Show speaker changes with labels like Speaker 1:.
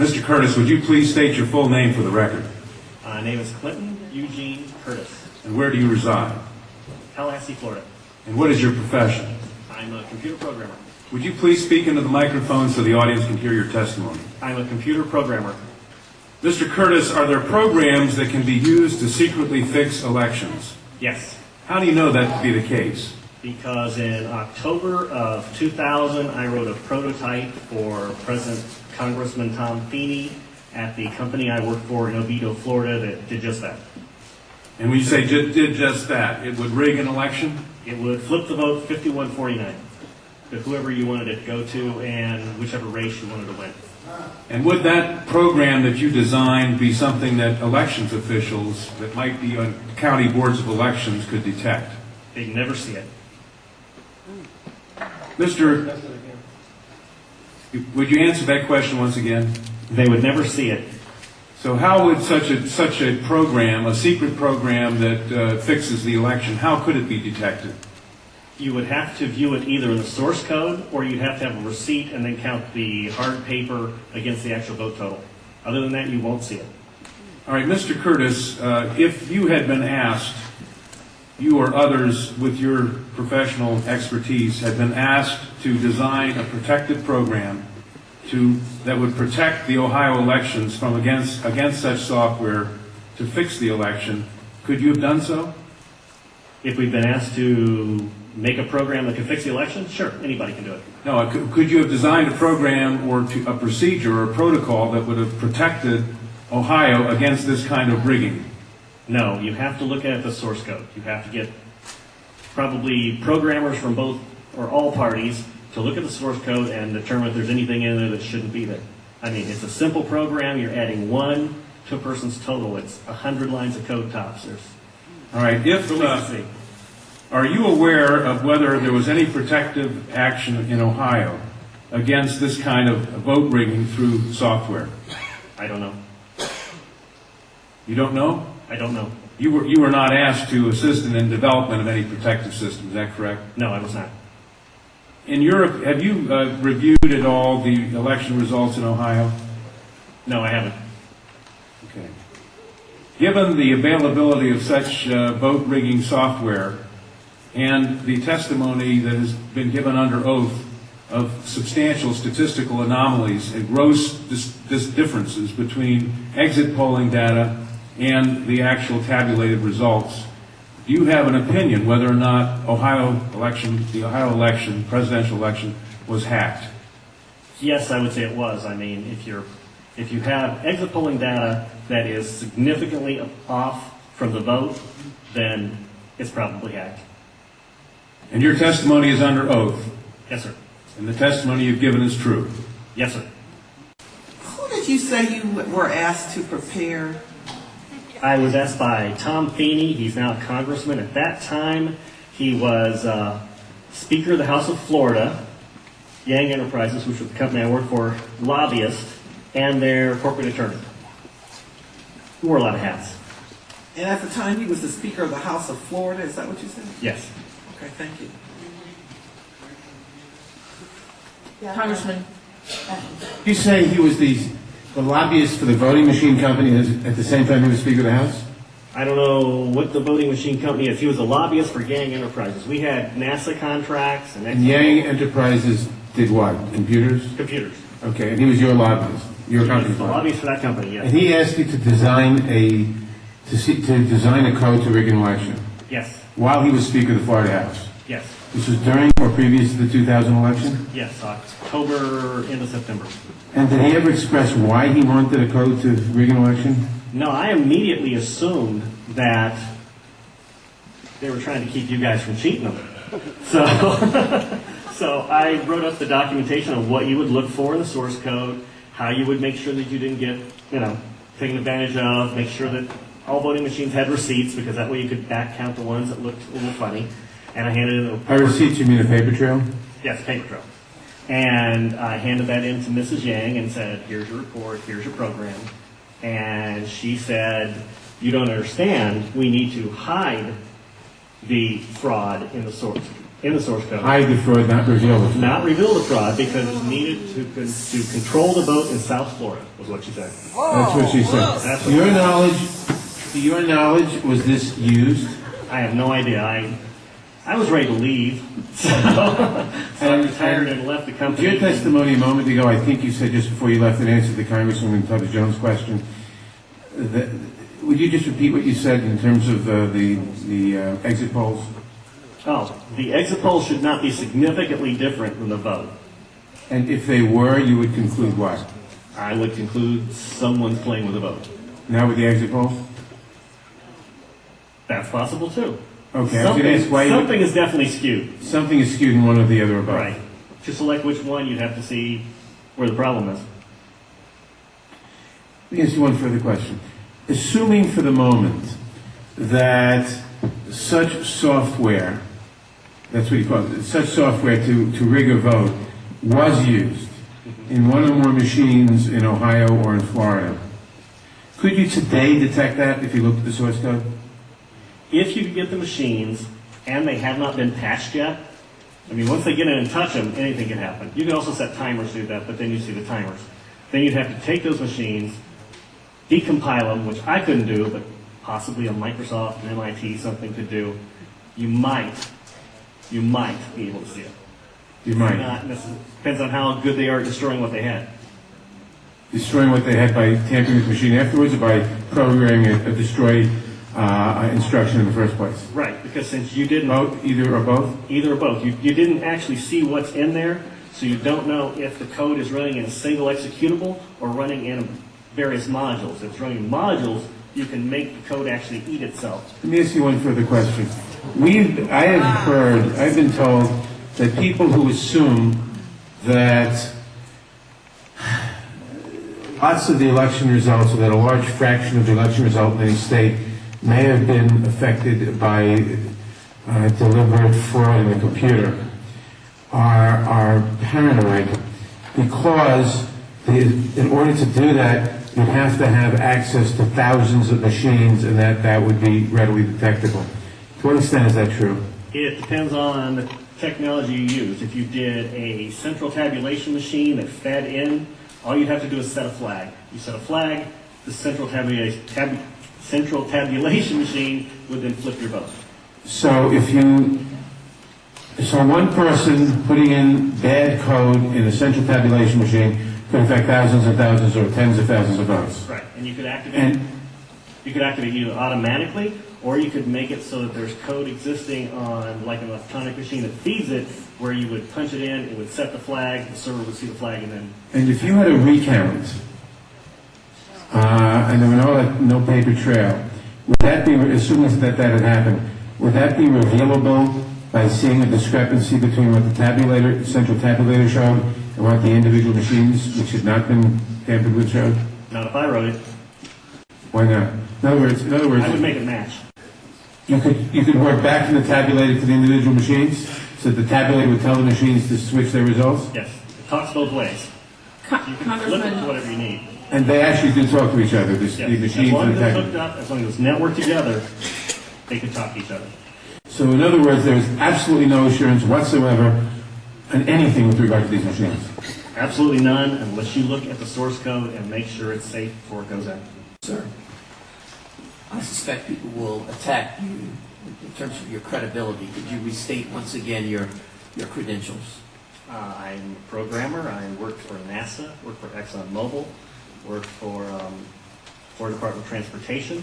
Speaker 1: Mr. Curtis, would you please state your full name for the record?
Speaker 2: My name is Clinton Eugene Curtis,
Speaker 1: And where do you reside?
Speaker 2: Tallahassee, Florida.
Speaker 1: And what is your profession?
Speaker 2: I'm a computer programmer.
Speaker 1: Would you please speak into the microphone so the audience can hear your testimony?
Speaker 2: I'm a computer programmer.
Speaker 1: Mr. Curtis, are there programs that can be used to secretly fix elections?
Speaker 2: Yes,
Speaker 1: How do you know that to be the case?
Speaker 2: because in October of 2000, I wrote a prototype for President Congressman Tom Feeney at the company I work for in Oviedo, Florida, that did just that.
Speaker 1: And when you say did just that, it would rig an election?
Speaker 2: It would flip the vote 51-49 to whoever you wanted it to go to and whichever race you wanted to win.
Speaker 1: And would that program that you designed be something that elections officials that might be on county boards of elections could detect?
Speaker 2: They'd never see it.
Speaker 1: Mr. Would you answer that question once again?
Speaker 2: They would never see it.
Speaker 1: So how would such a program, a secret program that fixes the election, how could it be detected?
Speaker 2: You would have to view it either in the source code, or you'd have to have a receipt and then count the hard paper against the actual vote total. Other than that, you won't see it.
Speaker 1: All right, Mr. Curtis, if you had been asked, you or others with your professional expertise had been asked to design a protective program that would protect the Ohio elections from against such software to fix the election, could you have done so?
Speaker 2: If we've been asked to make a program that can fix the election, sure, anybody can do it.
Speaker 1: No, could you have designed a program or a procedure or a protocol that would have protected Ohio against this kind of rigging?
Speaker 2: No, you have to look at the source code. You have to get probably programmers from both or all parties to look at the source code and determine if there's anything in there that shouldn't be there. I mean, it's a simple program. You're adding 1 to a person's total. It's 100 lines of code tops.
Speaker 1: All right. Are you aware of whether there was any protective action in Ohio against this kind of vote rigging through software?
Speaker 2: I don't know.
Speaker 1: You don't know?
Speaker 2: I don't know.
Speaker 1: You were not asked to assist in the development of any protective system. Is that correct?
Speaker 2: No, I was not.
Speaker 1: In Europe, have you reviewed at all the election results in Ohio?
Speaker 2: No, I haven't.
Speaker 1: Okay. Given the availability of such vote rigging software and the testimony that has been given under oath of substantial statistical anomalies and gross differences between exit polling data and the actual tabulated results, do you have an opinion whether or not the Ohio election, presidential election, was hacked?
Speaker 2: Yes, I would say it was. I mean, if you have exit polling data that is significantly off from the vote, then it's probably hacked.
Speaker 1: And your testimony is under oath?
Speaker 2: Yes, sir.
Speaker 1: And the testimony you've given is true?
Speaker 2: Yes, sir.
Speaker 3: Who did you say you were asked to prepare?
Speaker 2: I was asked by Tom Feeney. He's now a congressman. At that time, he was Speaker of the House of Florida, Yang Enterprises, which was the company I worked for, lobbyist, and their corporate attorney. He wore a lot of hats.
Speaker 3: And at the time, he was the Speaker of the House of Florida. Is that what you said?
Speaker 2: Yes.
Speaker 3: Okay, thank you.
Speaker 4: Congressman, you say he was the lobbyist for the voting machine company at the same time he was Speaker of the House?
Speaker 2: I don't know what the voting machine company is. He was a lobbyist for Yang Enterprises. We had NASA contracts and
Speaker 4: Yang Enterprises did what? Computers?
Speaker 2: computers.
Speaker 4: Okay, and he was your lobbyist, your
Speaker 2: He was
Speaker 4: company's
Speaker 2: the
Speaker 4: lobbyist.
Speaker 2: lobbyist for that company, yes.
Speaker 4: And he asked you to design a code to rig an election
Speaker 2: Yes.
Speaker 4: while he was Speaker of the Florida House.
Speaker 2: Yes.
Speaker 4: This was during or previous to the 2000 election?
Speaker 2: Yes. October into September.
Speaker 4: And did he ever express why he wanted a code to rig an election?
Speaker 2: No, I immediately assumed that they were trying to keep you guys from cheating them. So, so I wrote up the documentation of what you would look for in the source code, how you would make sure that you didn't get, taken advantage of, make sure that all voting machines had receipts, because that way you could back count the ones that looked a little funny. And I handed it
Speaker 4: By receipts, you mean a paper trail?
Speaker 2: Yes, paper trail. And I handed that in to Mrs. Yang and said, here's your report, here's your program. And she said, you don't understand, we need to hide the fraud in the source. in the source code.
Speaker 4: Hide the fraud, not reveal the fraud.
Speaker 2: Not reveal the fraud because it's needed to control the boat in South Florida, was what she said.
Speaker 4: That's what she said.
Speaker 2: That's
Speaker 4: To your knowledge, was this used?
Speaker 2: I have no idea. I was ready to leave, so I retired and left the company.
Speaker 4: Your testimony a moment ago, I think you said just before you left and answered the Congresswoman Tubbs Jones' question. Would you just repeat what you said in terms of the exit polls?
Speaker 2: Oh, the exit polls should not be significantly different than the vote.
Speaker 4: And if they were, you would conclude what?
Speaker 2: I would conclude someone's playing with the vote.
Speaker 4: Now with the exit polls?
Speaker 2: That's possible too.
Speaker 4: Okay, I was going to ask why you...
Speaker 2: Something is definitely skewed.
Speaker 4: Something is skewed in one or the other about.
Speaker 2: Right. To select which one, you'd have to see where the problem is.
Speaker 4: Let me ask you one further question. Assuming for the moment that such software, that's what you call it, such software to rig a vote was used in one or more machines in Ohio or in Florida, could you today detect that if you looked at the source code?
Speaker 2: If you could get the machines and they have not been patched yet, I mean, once they get in and touch them, anything can happen. You can also set timers to do that, but then you see the timers. Then you'd have to take those machines, decompile them, which I couldn't do, but possibly a Microsoft, an MIT, something could do. You might be able to see it.
Speaker 4: You might.
Speaker 2: Not necessarily. Depends on how good they are at destroying what they had.
Speaker 4: Destroying what they had by tampering with the machine afterwards or by programming a destroy instruction in the first place?
Speaker 2: Right, because since you didn't...
Speaker 4: Both, either or both?
Speaker 2: Either or both. You didn't actually see what's in there, so you don't know if the code is running in a single executable or running in various modules. If it's running in modules, you can make the code actually eat itself.
Speaker 4: Let me ask you one further question. I've been told that people who assume that lots of the election results, or that a large fraction of the election result in any state may have been affected by deliberate fraud in the computer, are paranoid because in order to do that, you'd have to have access to thousands of machines, and that would be readily detectable. To what extent is that true?
Speaker 2: It depends on the technology you use. If you did a central tabulation machine that fed in, all you'd have to do is set a flag. You set a flag, the central tabulation machine would then flip your vote.
Speaker 4: So one person putting in bad code in a central tabulation machine could affect thousands and thousands or tens of thousands of votes.
Speaker 2: Right, and you could activate either automatically, or you could make it so that there's code existing on like an electronic machine that feeds it, where you would punch it in, it would set the flag, the server would see the flag, and then...
Speaker 4: And if you had a recount, and there were no paper trail, would that be, assuming that had happened, would that be revealable by seeing a discrepancy between what the central tabulator showed and what the individual machines, which had not been tampered with, showed?
Speaker 2: Not if I wrote it.
Speaker 4: Why not? In other words,
Speaker 2: I would make it match.
Speaker 4: you could work back from the tabulator to the individual machines, so the tabulator would tell the machines to switch their results?
Speaker 2: Yes, it talks both ways. You can flip it to
Speaker 3: Congressman,
Speaker 2: whatever you need.
Speaker 4: And they actually do talk to each other, the
Speaker 2: Yes.
Speaker 4: machines
Speaker 2: As long
Speaker 4: and
Speaker 2: as
Speaker 4: the
Speaker 2: it's
Speaker 4: tabulator.
Speaker 2: hooked up, as long as it's networked together, they can talk to each other.
Speaker 4: So in other words, there's absolutely no assurance whatsoever on anything with regard to these machines.
Speaker 2: Absolutely none, unless you look at the source code and make sure it's safe before it goes out.
Speaker 5: Sir, I suspect people will attack you in terms of your credibility. Could you restate once again your credentials?
Speaker 2: I'm a programmer. I worked for NASA, worked for ExxonMobil, worked for Florida Department of Transportation.